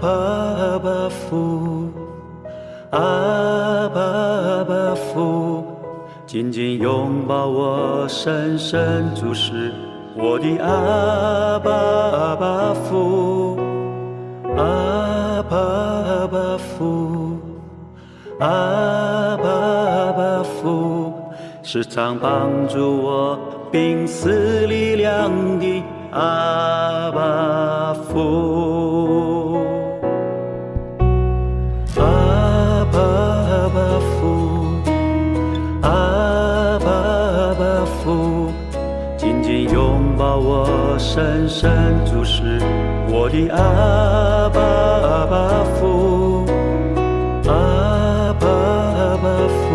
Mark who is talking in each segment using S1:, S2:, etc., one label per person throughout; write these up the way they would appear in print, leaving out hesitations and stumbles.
S1: 爸爸父，阿爸爸父，紧紧拥抱我，深深注视我的阿爸爸父，阿爸爸父，阿爸爸父，时常帮助我病死力量的阿爸父，阿爸爸父，阿爸爸父，紧紧拥抱我，深深注视我的阿爸爸父，阿爸爸父，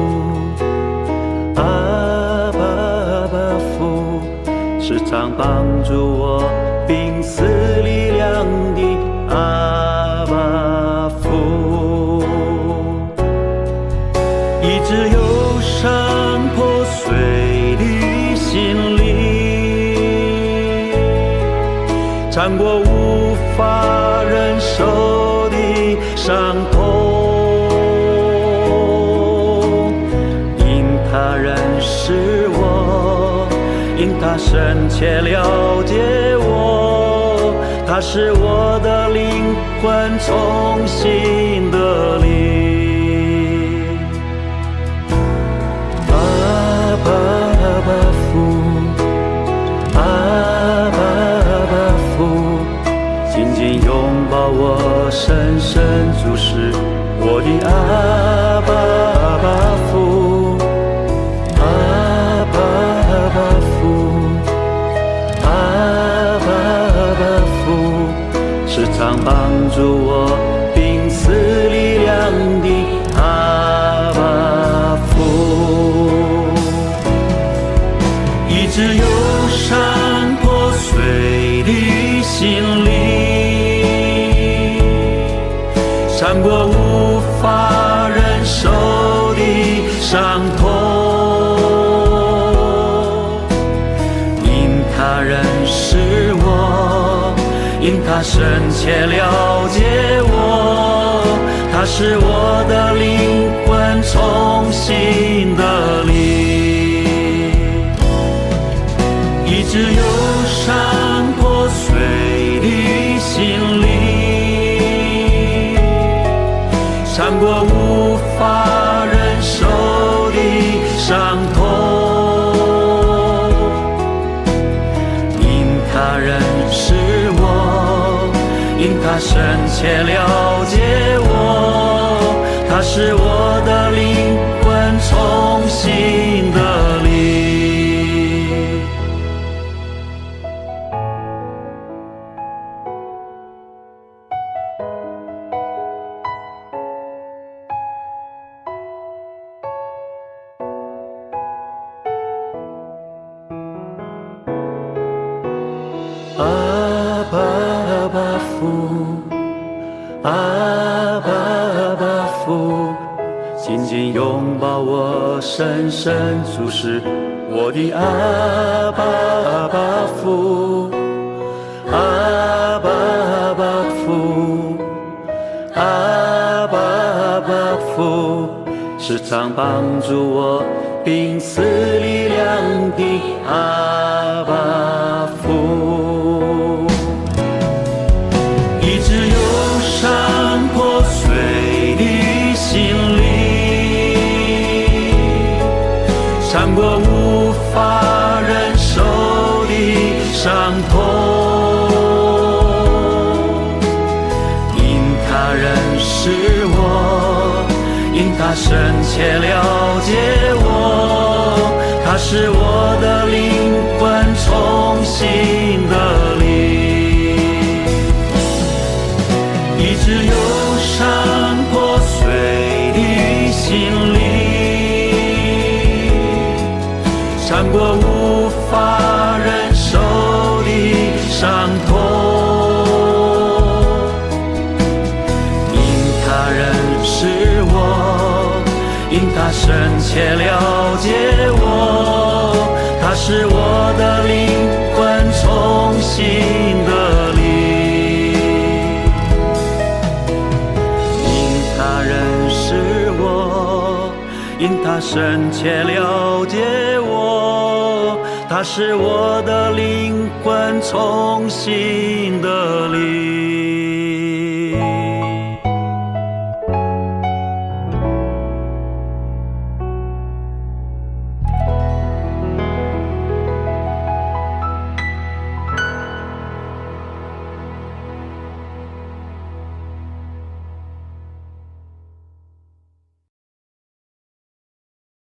S1: 阿爸爸父，时常帮助我病死力量的阿爸父，医治忧伤破碎的心灵，尝过无法忍受的伤痛，因他认识我，因他深切了解我，他使我的灵魂重新得力。阿爸爸父，阿爸爸父，紧紧拥抱我，深深注视我的阿爸爸父，阿爸爸父，阿爸爸父，时常帮助我病死力量的阿爸父，医治忧伤破碎的心灵，尝过无法忍受的伤痛，因他认识我，因他深切了解我，他使我的灵魂重新得力，医治忧伤破碎的心灵，尝过无法忍受的伤痛，因他认识我，因他深切了解我，他使我的灵魂重新得力。阿爸爸父，阿爸爸父，紧紧拥抱我，深深注视我的阿爸爸父，阿爸爸父，阿爸爸父，时常帮助我病死力量的阿爸父，医治忧伤破碎的心灵，尝过无法忍受的伤痛，因他认识我，因他深切了解我，他使我的灵魂重新得力，医治忧伤破碎的心灵，尝过无法忍受的伤痛，因他认识我，因他深切了解我，他使我的灵魂重新得力。深切了解我，它使我的灵魂重新得力。